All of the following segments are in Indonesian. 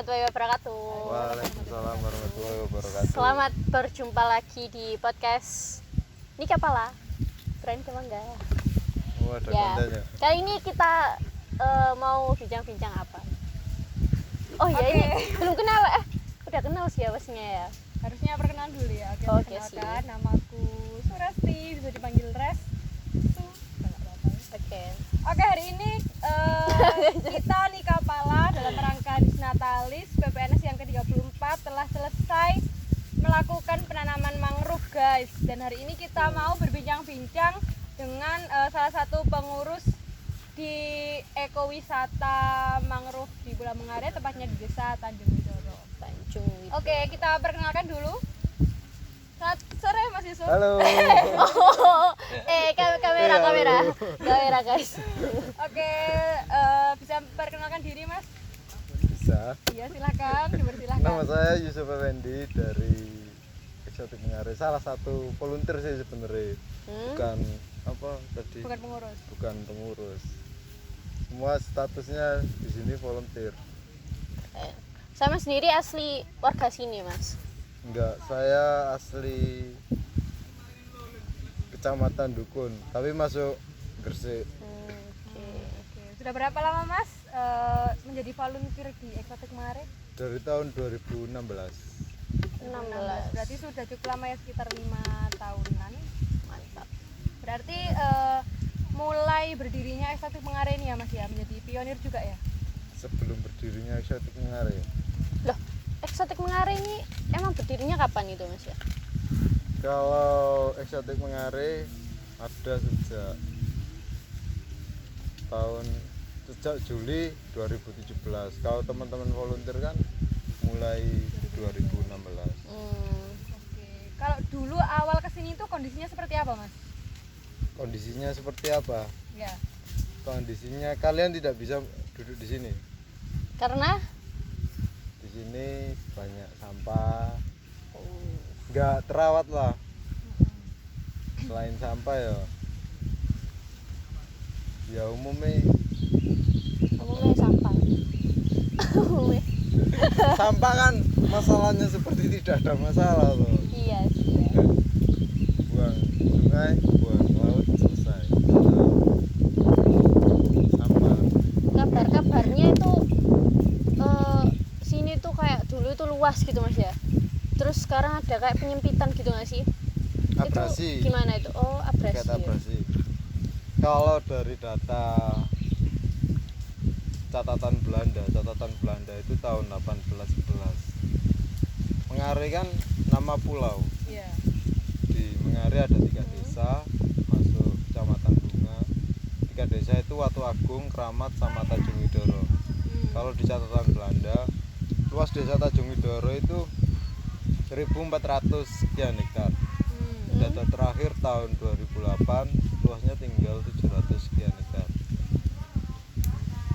warahmatullahi wabarakatuh. Waalaikumsalam warahmatullahi wabarakatuh. Selamat berjumpa lagi di podcast Nikah Pala. Berani apa enggak? Oh, ada Ya. kontennya. Kali ini kita mau bincang-bincang apa? Oh ya, Oke. ini belum kenal. Udah kenal sih ya pastinya ya. Harusnya perkenalan dulu ya. Oke, Perkenalkan, namaku Surasti, bisa dipanggil Res. Oke. Oke, hari ini kita Nikah Pala dalam rangka Disnatalis PPNS yang ke-34 telah selesai melakukan penanaman mangrove, guys. Dan hari ini kita mau berbincang-bincang dengan salah satu pengurus di ekowisata mangrove di Pulau Mengare, tepatnya di Desa Tanjung Widoro. Tanjung Widoro. Oke, kita perkenalkan dulu. Selamat sore Mas Yusuf. Halo. Kamera guys. Oke, bisa perkenalkan diri Mas? Bisa. Iya, silakan, dipersilakan. Nama saya Yusuf Effendi dari Eksotik Mengare. Salah satu volunteer sih sebenarnya. Bukan apa tadi? Bukan pengurus. Bukan pengurus. Semua statusnya di sini volunteer. Sama sendiri asli warga sini, Mas. Enggak, saya asli Kecamatan Dukun, tapi masuk Gresik. Oke. Oke, sudah berapa lama Mas menjadi volunteer di Eksotik Mengare? Dari tahun 2016. 16. Berarti sudah cukup lama ya, sekitar 5 tahunan. Mantap. Berarti mulai berdirinya Eksotik Mengare ini ya Mas ya, menjadi pionir juga ya? Sebelum berdirinya Eksotik Mengare. Loh, Eksotik Mengare ini emang berdirinya kapan itu, Mas ya? Kalau Eksotik Mengare ada sejak Juli 2017. Kalau teman-teman volunteer kan mulai 2016. Oke. Kalau dulu awal kesini itu kondisinya seperti apa Mas? Kondisinya seperti apa? Ya. Kondisinya kalian tidak bisa duduk di sini. Karena Di sini banyak sampah. Nggak terawat lah. Selain sampah ya umumnya sampah. Umumnya. sampah kan masalahnya seperti tidak ada masalah loh. Iya sih. Ya. Buang sungai, buang laut, selesai. Sampah. Kabarnya itu sini tuh kayak dulu itu luas gitu, Mas ya. Terus sekarang ada kayak penyempitan gitu nggak sih? Abrasi. Itu gimana itu? Oh, abrasi. Kata abrasi. Kalau dari data catatan Belanda itu tahun 1811. Mengare kan nama pulau. Iya. Di Mengare ada 3 desa masuk Kecamatan Bunga. 3 desa itu Watu Agung, Kramat, sama Tanjung Widoro. Kalau di catatan Belanda, luas desa Tanjung Widoro itu 1.400 sekian hektar. Data terakhir tahun 2008 luasnya tinggal 700 sekian hektar.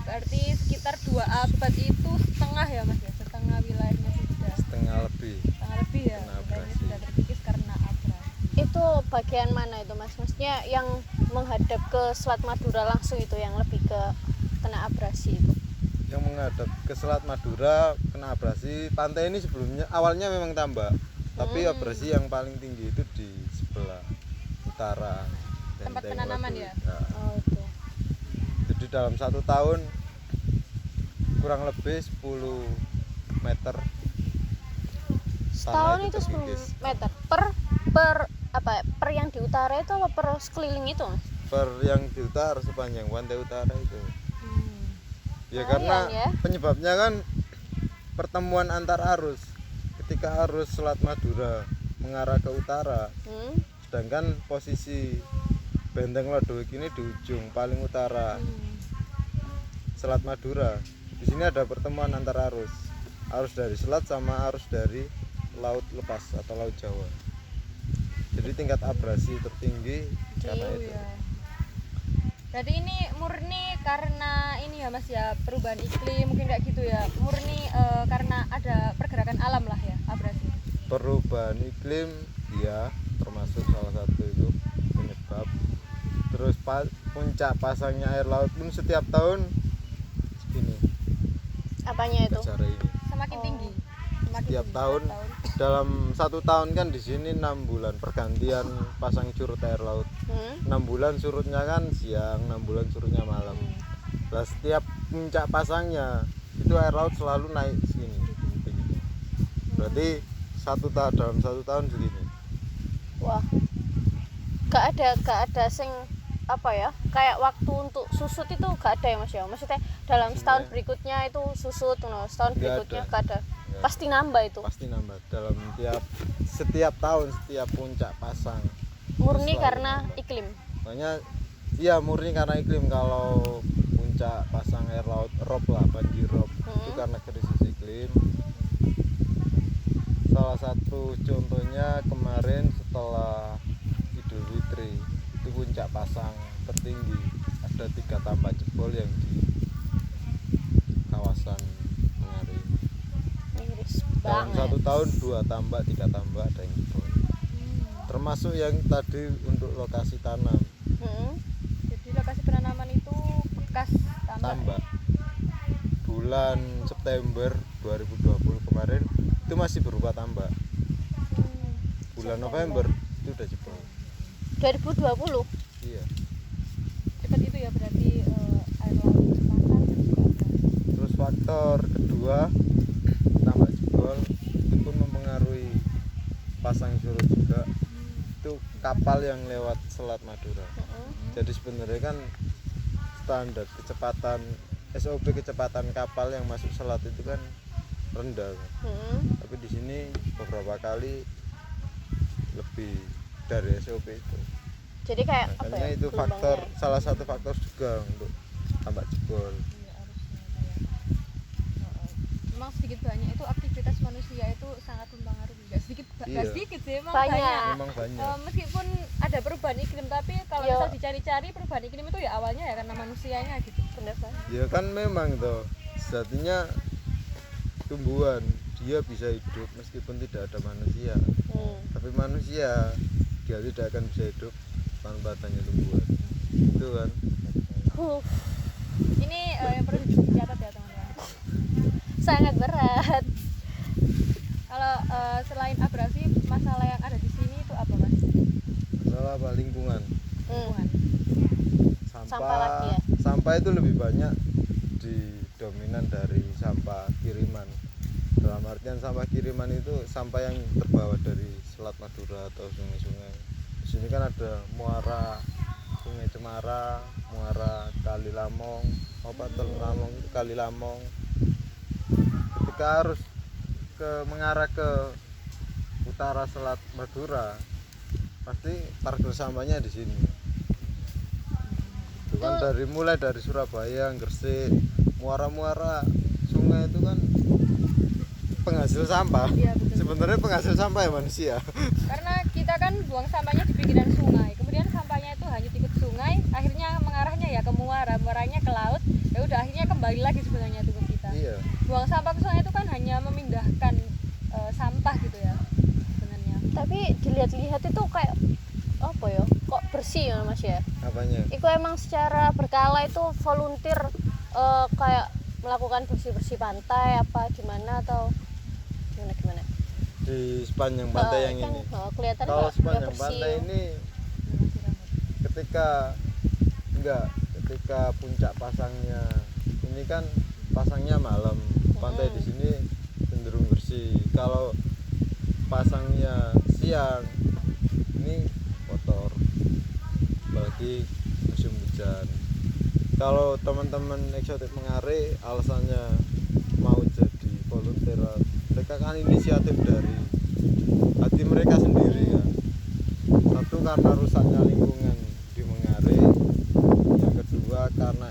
Berarti sekitar 2 abad itu setengah ya Mas ya, setengah wilayahnya sudah Setengah lebih. setengah lebih ya, Kena wilayahnya abrasi. sudah terkikis karena abrasi. Itu bagian mana itu, Mas? Maksudnya yang menghadap ke Selat Madura langsung itu yang lebih ke kena abrasi itu. Yang menghadap ke Selat Madura kena abrasi. Pantai ini sebelumnya awalnya memang tambak, tapi abrasi yang paling tinggi itu di sebelah utara. Tempat Benteng penanaman Watu. ya? Nah, Oh, itu. jadi dalam 1 tahun kurang lebih 10 meter. Setahun Tanah itu 10 terkikis. meter per yang di utara itu apa per sekeliling itu, Mas? Per yang di utara, sepanjang pantai utara itu. Ya Lumayan karena ya. penyebabnya kan pertemuan antar arus. Ketika arus Selat Madura mengarah ke utara, sedangkan posisi Benteng Lodowik ini di ujung paling utara Selat Madura. Di sini ada pertemuan antar arus. Arus dari selat sama arus dari laut lepas atau laut Jawa. Jadi tingkat abrasi tertinggi karena itu. Ya. Jadi ini murni karena ini ya Mas ya, perubahan iklim mungkin kayak gitu ya. Murni karena ada pergerakan alam lah ya, abrasi. Perubahan iklim ya termasuk salah satu itu penyebab. Terus puncak pasangnya air laut pun setiap tahun segini. Apanya itu? Cara ini semakin tinggi. Semakin Tiap tinggi, tahun tiap tahun. dalam 1 tahun kan di sini 6 bulan pergantian pasang surut air laut. 6 bulan surutnya kan siang, 6 bulan surutnya malam. Nah, setiap puncak pasangnya itu air laut selalu naik sini. Berarti dalam 1 tahun segini. Wah, gak ada sing apa ya, kayak waktu untuk susut itu gak ada ya Mas ya, maksudnya dalam setahun berikutnya itu susut, setahun Nggak berikutnya ada. gak ada, Nggak pasti nambah itu, Pasti nambah dalam setiap tahun, setiap puncak pasang. murni Selalu karena nambah. iklim. Makanya iya murni karena iklim. Kalau puncak pasang air laut rob lah, banjir rob, itu karena krisis iklim. Salah satu contohnya kemarin setelah Idul Fitri itu puncak pasang tertinggi, ada 3 tambak jebol yang di kawasan Mengari. Miris Dalam banget. 1 tahun 2 tambak 3 tambak ada yang jebol, termasuk yang tadi untuk lokasi tanam Jadi lokasi penanaman itu bekas tambak. Bulan September 2020 kemarin itu masih berupa tambak. Bulan November itu udah jebol. 2020 Iya. Dekat itu ya berarti air laut pasang dan juga ada. Terus faktor kedua, tambak jebol itu pun mempengaruhi pasang surut juga. Itu kapal yang lewat Selat Madura. Jadi sebenarnya kan standar kecepatan SOP kecepatan kapal yang masuk selat itu kan rendah. Tapi di sini beberapa kali lebih dari SOP itu. jadi kayak apa Makanya ya, itu gelombangnya. salah satu faktor juga untuk tambak jebol. Iya, harusnya ada ya. Memang sedikit banyak itu aktivitas manusia itu sangat mempengaruhi. Gak sedikit, Iya. gak sedikit sih, memang Banyak. banyak. Memang banyak. Meskipun ada perubahan iklim, tapi kalau Yo. misal dicari-cari perubahan iklim itu ya awalnya ya karena manusianya gitu. Bener banget. Ya kan memang toh sejatinya tumbuhan dia bisa hidup meskipun tidak ada manusia. Tapi manusia dia tidak akan bisa hidup tanpa adanya tumbuhan. Itu kan. Ini yang perlu dicatat ya teman-teman. Sangat berat. Kalau selain abrasi, masalah yang ada di sini itu apa mas? Masalah apa? Lingkungan. Lingkungan. Sampah lagi ya? Sampah itu lebih banyak dominan dari sampah kiriman. Dalam artian sampah kiriman itu sampah yang terbawa dari Selat Madura atau sungai-sungai. Di sini kan ada muara Sungai Cemara, muara Kali Lamong, Teluk Lamong itu Kali Lamong. Ketika harus mengarah ke utara Selat Madura, pasti parkir sampahnya di sini. Itu kan mulai dari Surabaya, Gresik, muara-muara sungai itu kan penghasil sampah. Iya, betul. Sebenarnya penghasil sampah ya manusia. Karena kita kan buang sampahnya di pinggiran sungai, kemudian sampahnya itu hanyut ikut sungai, akhirnya mengarahnya ya ke muara, muaranya ke laut, ya udah akhirnya kembali lagi sebenarnya itu ke kita. Iya. Buang sampah ke sungai itu kan hanya memindahkan sampah gitu ya sebenarnya. Tapi dilihat-lihat itu kayak apa ya, kok bersih ya mas ya. Apanya? Itu emang secara berkala itu volunteer kayak melakukan bersih-bersih pantai apa gimana atau gimana? Di sepanjang pantai yang kan, ini. Kelihatan Kalau nggak sepanjang bersih. pantai ini ketika puncak pasangnya ini kan pasangnya malam, pantai di sini cenderung bersih. Kalau pasangnya siang ini kotor, apalagi musim hujan. Kalau teman-teman eksotik Mengari alasannya mau jadi volunteer, mereka kan inisiatif dari hati mereka sendiri kan. Satu karena rusaknya lingkungan di Mengari, yang kedua karena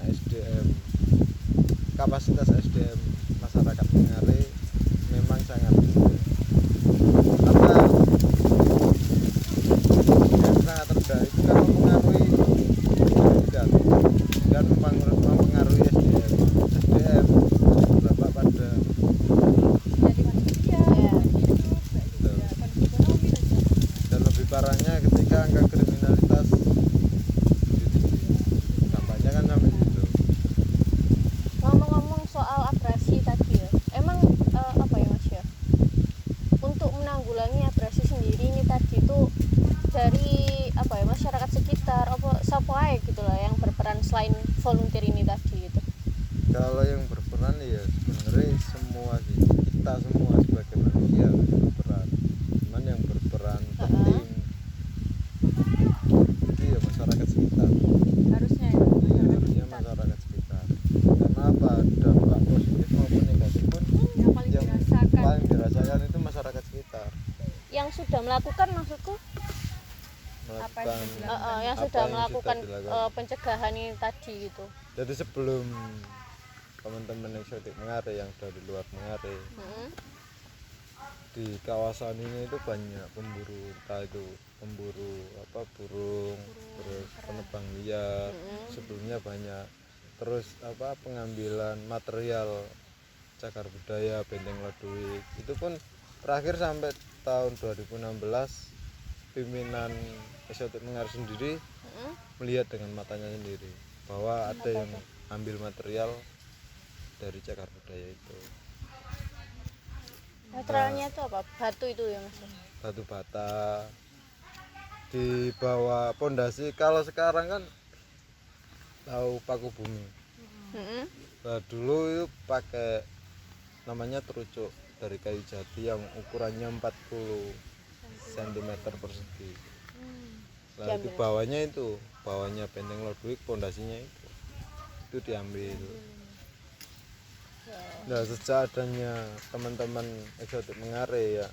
kapasitas SDM masyarakat Mengari memang sangat rendah. Karena yang sangat rendah itu kan mempengaruhi pendidikan dan mempengaruhi SDM berdampak pada Jadi manusia, Iya. hidup, baik itu ya kondisi ekonomi dan juga dan lebih parahnya ketika angka kriminalitas dampaknya kan sampai situ. Ngomong-ngomong soal abrasi tadi ya, emang selain volunteer ini tadi gitu? Kalau yang berperan ya sebenarnya semua sih, kita semua sebagai manusia berperan, cuman yang berperan penting itu ya masyarakat sekitar. Harusnya ya Harusnya masyarakat sekitar, karena apa, dampak positif maupun negatif pun yang paling yang dirasakan. paling dirasakan itu masyarakat sekitar. Yang sudah melakukan maksudku? Apa yang Melakukan sudah dilakukan? Yang Apa sudah yang melakukan sudah dilakukan. pencegahan ini tadi gitu. jadi sebelum teman-teman eksotik Mengare yang dari luar Mengare Mm-mm. di kawasan ini itu banyak pemburu, entah itu pemburu apa burung, terus penebang liar. Sebelumnya banyak, terus apa pengambilan material cagar budaya Benteng Lodewijk itu pun terakhir sampai tahun 2016 pimpinan eksotik Mengare sendiri Mm-mm. melihat dengan matanya sendiri bahwa ada yang ambil material dari cagar budaya itu, Materialnya itu apa? Batu itu ya mas? batu bata di bawah pondasi. Kalau sekarang kan tahu paku bumi, Mm-mm. nah dulu itu pakai namanya terucuk dari kayu jati yang ukurannya 40 cm persegi. Nah itu bawahnya Benteng Lodewijk, pondasinya itu diambil. Nah sejak adanya teman-teman eksotik Mengare ya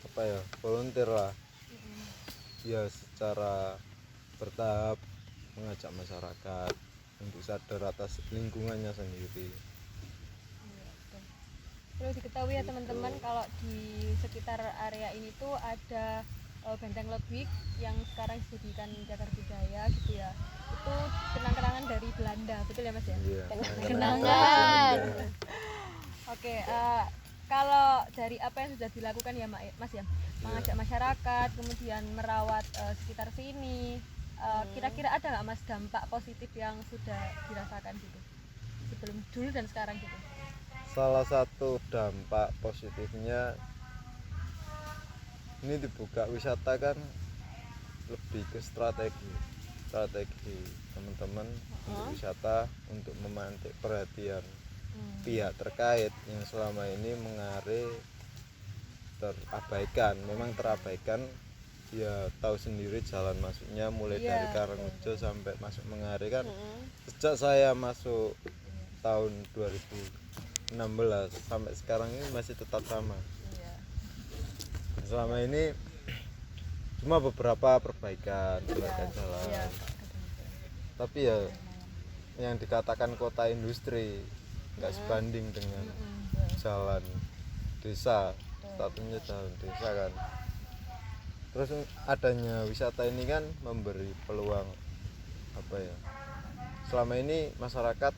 apa ya volunteer lah ya, secara bertahap mengajak masyarakat untuk sadar atas lingkungannya sendiri. Perlu diketahui ya teman-teman, kalau di sekitar area ini tuh ada Benteng Lodewijk yang sekarang dijadikan cagar budaya gitu ya. Itu kenang-kenangan dari Belanda, betul ya mas ya? Iya, Kenangan. Oke, kalau dari apa yang sudah dilakukan ya mas ya, mengajak masyarakat, kemudian merawat sekitar sini, kira-kira ada nggak mas dampak positif yang sudah dirasakan gitu sebelum dulu dan sekarang gitu? Salah satu dampak positifnya ini dibuka wisata kan lebih ke strategi teman-teman untuk wisata, untuk memantik perhatian pihak terkait yang selama ini Mengare terabaikan. Memang terabaikan ya, tahu sendiri jalan masuknya mulai dari Karangrejo sampai masuk Mengare kan. Sejak saya masuk tahun 2016 sampai sekarang ini masih tetap sama. Selama ini cuma beberapa perbaikan jalan, tapi ya yang dikatakan kota industri nggak sebanding dengan jalan desa, statusnya jalan desa kan. Terus adanya wisata ini kan memberi peluang apa ya, selama ini masyarakat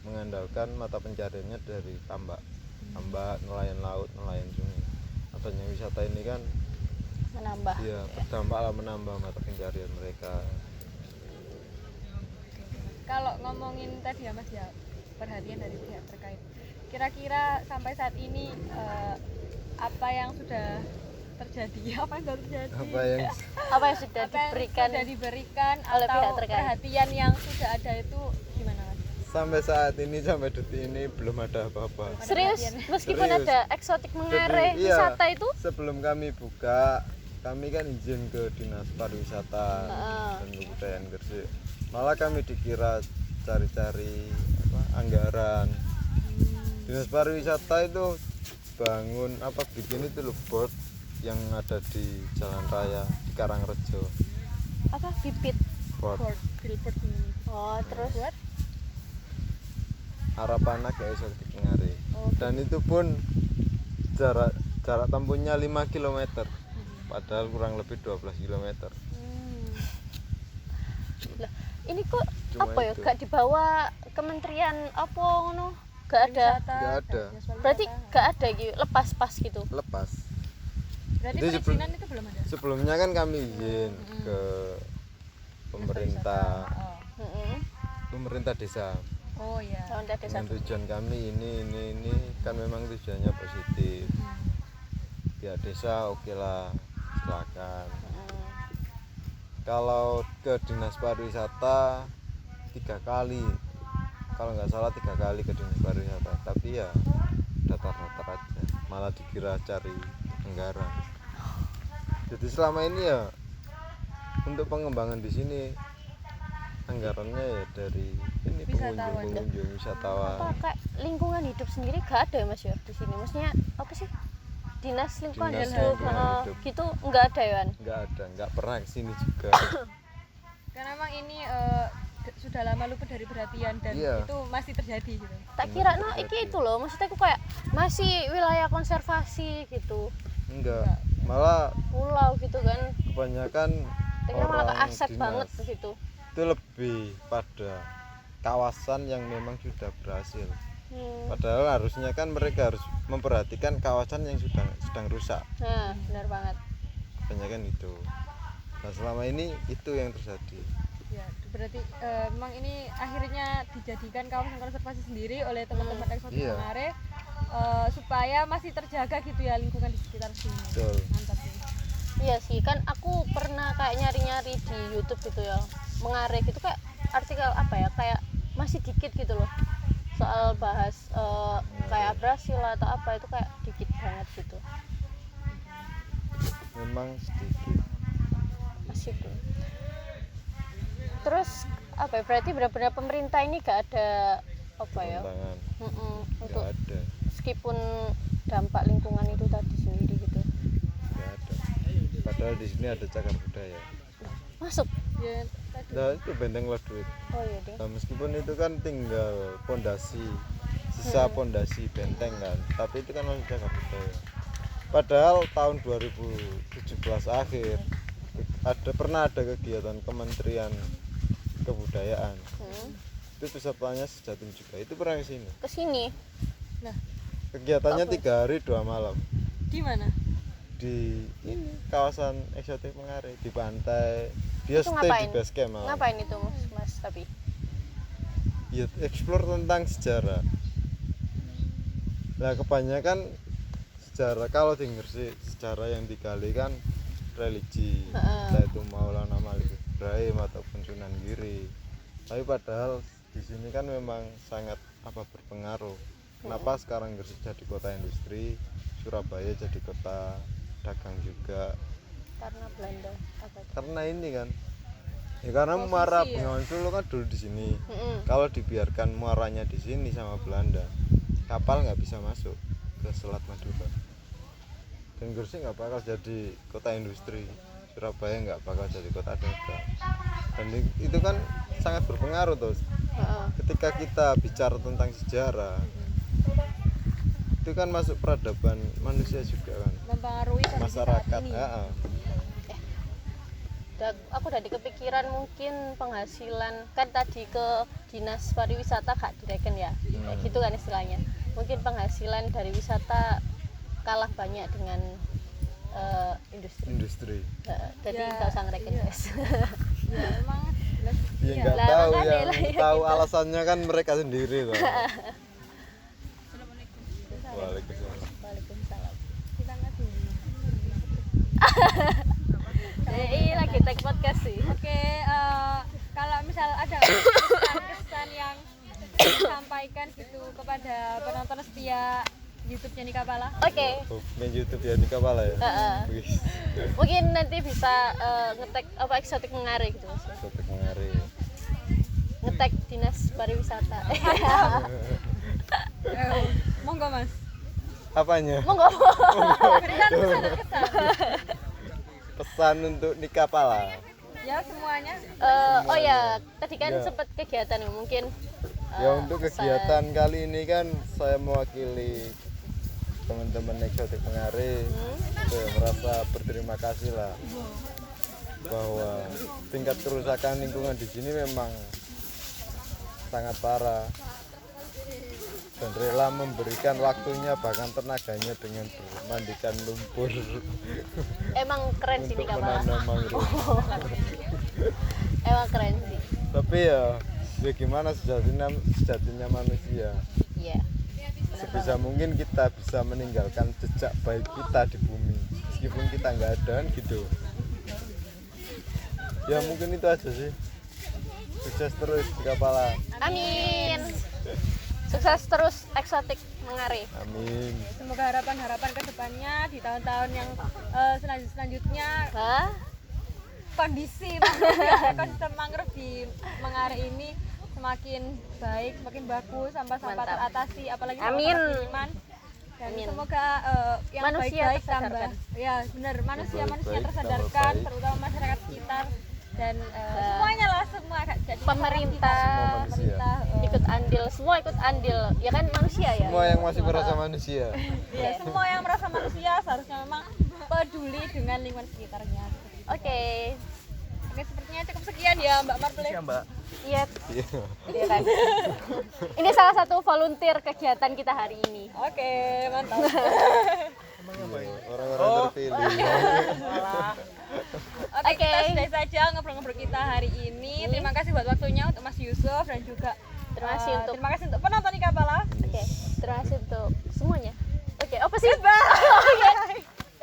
mengandalkan mata pencariannya dari tambak, nelayan laut, nelayan sungai. Adanya wisata ini kan Menambah. ya berdampak lah, menambah mata pencarian mereka. Kalau ngomongin tadi ya mas ya, perhatian dari pihak terkait, kira-kira sampai saat ini apa yang sudah terjadi, apa yang sudah terjadi, Apa yang sudah apa yang diberikan sudah diberikan oleh atau pihak terkait? perhatian yang sudah ada itu gimana mas? Sampai saat ini, sampai detik ini belum ada apa-apa. serius? Meskipun Serius. ada eksotik Mengare Jadi, iya, wisata itu? sebelum kami buka, kami kan izin ke Dinas Pariwisata dan Kebudayaan Gresik. Malah kami dikira cari-cari anggaran. Dinas Pariwisata itu bangun bikin itu loh, board yang ada di jalan raya di Karangrejo. Apa bibit? Board Billboard ini. Oh terus? Buat? Harapan agak eksotik Mengare. Dan itu pun jarak tempuhnya 5 km, padahal kurang lebih 12 km. Lah, ini kok Cuma apa ya? itu. Gak dibawa kementerian apa ngono? Gak ada. Nggak ada. Berarti gak ada gitu, lepas pas gitu. Lepas. Berarti Itu perizinan itu belum ada. Sebelumnya kan kami izin ke pemerintah pemerintah desa. Oh iya. Tahun desa. Dengan tujuan kami ini kan memang tujuannya positif. Pihak desa oke lah, silakan. Kalau ke Dinas Pariwisata 3 kali, kalau nggak salah 3 kali ke dinas pariwisata, tapi ya datar-datar aja, malah dikira cari anggaran. Jadi selama ini ya untuk pengembangan di sini anggarannya ya dari ini Wisatawan. pengunjung wisatawan. Apa kayak lingkungan hidup sendiri gak ada ya Mas ya di sini? Maksudnya apa sih? Dinas lingkungan Dinas hidup, lingkungan hidup. gitu nggak ada ya? Wan? Nggak ada, nggak pernah kesini juga. Karena emang ini sudah lama luput dari perhatian dan Iya. itu masih terjadi gitu. Tak kira no iki itu loh, maksudnya aku kayak masih wilayah konservasi gitu, Enggak, malah pulau gitu kan. kebanyakan Tak kira malah ke orang aset dinas banget gitu. itu lebih pada kawasan yang memang sudah berhasil. Padahal harusnya kan mereka harus memperhatikan kawasan yang sedang rusak. Nah, benar banget. Kebanyakan itu. Nah selama ini itu yang terjadi. Ya, berarti memang ini akhirnya dijadikan kawasan konservasi sendiri oleh teman-teman Eksotik Iya. Mangare supaya masih terjaga gitu ya lingkungan di sekitar sini. Betul. Mantap sih. Iya sih, kan aku pernah kayak nyari-nyari di YouTube gitu ya, Mangare gitu, kayak artikel apa ya, kayak masih dikit gitu loh soal bahas kayak abrasi lah atau apa, itu kayak dikit banget gitu. Memang sedikit. Masih tuh. Terus apa ya, berarti benar-benar pemerintah ini gak ada apa ya, Tantangan untuk nggak ada, meskipun dampak lingkungan itu tadi sendiri gitu. nggak ada. Padahal di sini ada cagar budaya. Masuk. Ya, tadi. Nah itu benteng Leduit. Oh iya deh. Nah, meskipun itu kan tinggal pondasi, sisa pondasi benteng kan, tapi itu kan masih cagar budaya. Padahal tahun 2017 akhir pernah ada kegiatan Kementerian Kebudayaan. Itu pesertanya Sejatim juga. Itu pernah ke sini. Ke sini. Nah, Kegiatannya 3 hari 2 malam di mana? di ini kawasan Eksotik Mangare, di pantai. Dia Itu stay ngapain? di base camp malah. Ngapain itu Mas tapi? Ya, explore tentang sejarah. Nah kebanyakan sejarah, kalau di Gresik sejarah yang digali kan religi, entah itu Maulana Malik Ibrahim ataupun Sunan Giri. Tapi padahal di sini kan memang sangat berpengaruh. Kenapa sekarang Gresik jadi kota industri, Surabaya jadi kota dagang juga? Karena Belanda apa itu? Karena ini kan ya karena Posisi muara ya? Bengawan Solo kan dulu di sini. Mm-mm. Kalau dibiarkan muaranya di sini sama Belanda, kapal nggak bisa masuk ke Selat Madura. Dan Gresik nggak bakal jadi kota industri, Surabaya nggak bakal jadi kota dagang. Dan itu kan sangat berpengaruh tuh. Heeh. Ketika kita bicara tentang sejarah, itu kan masuk peradaban manusia juga kan, Mempengaruhi kondisi saat masyarakat. ini. Aku udah kepikiran mungkin penghasilan, kan tadi ke dinas pariwisata gak direken ya, kayak gitu kan istilahnya. Mungkin penghasilan dari wisata kalah banyak dengan industri. Jadi Ya, nggak usah ngereken iya. guys. Ya, emang jelas. Ya Iya. nggak Lah, tahu makanya ya, lah, ya tahu gitu. alasannya kan mereka sendiri loh. Waalaikumsalam. Waalaikumsalam. Kita nggak dulu. Ini lagi tag podcast sih. Oke, kalau misal ada kesan-kesan yang disampaikan gitu kepada penonton setia YouTube-nya Nika Pala. Oke. Main YouTube ya di kepala ya. Heeh. Wih, Mungkin nanti bisa ngetek apa Eksotik Mangare gitu Mas. Eksotik Mangare. Ngetek dinas pariwisata. Monggo Mas. Apanya? Monggo. Berikan kesan-kesan. Pesan untuk Nika Pala. Ya semuanya. Oh ya, tadi kan Ya. sempat kegiatan ya, mungkin Ya untuk pesan. kegiatan kali ini kan saya mewakili teman-teman Eksotik Mangare. Saya merasa berterima kasih lah bahwa tingkat kerusakan lingkungan di sini memang sangat parah, dan rela memberikan waktunya bahkan tenaganya dengan memandikan lumpur Emang keren sih untuk Nika Pala. menanam mangrove. Emang keren sih. Tapi ya gimana sejatinya manusia, Iya. sebisa mungkin kita bisa meninggalkan jejak baik kita di bumi meskipun kita nggak ada kan gitu ya. Mungkin itu aja sih sukses terus di Kapala. Amin. Sukses terus eksotik Mengare. Amin. Semoga harapan-harapan ke depannya di tahun-tahun yang selanjutnya Hah? kondisi mangrove, ekosistem mangrove di Mengare ini semakin baik, semakin bagus, sampah-sampah Mantap. teratasi, apalagi Amin. sampah kiriman. Dan Amin. semoga yang Manusia baik-baik tersadarkan. tambah. Ya, benar, manusia-manusia Baik-baik tersadarkan, tambah baik. terutama masyarakat sekitar dan semuanya lah, semua jadi Pemerintah. Semua manusia. pemerintah Ikut andil, semua ikut andil. Ya kan manusia ya. Semua yang masih merasa manusia. ya, semua yang merasa manusia seharusnya memang peduli dengan lingkungan sekitarnya. Oke. Oke, sepertinya cukup sekian ya Mbak Marble. Mbak. Iya. Iya. Iya kan. Ini salah satu volunteer kegiatan kita hari ini. Oke, mantap. Orang-orang terpilih. Oke, Oke. kita sudah saja ngobrol-ngobrol kita hari ini. Terima kasih buat waktunya untuk Mas Yusuf dan juga Terima kasih untuk penonton Nikapala. Oke, terima kasih untuk semuanya. Oke, apa sih? Bye.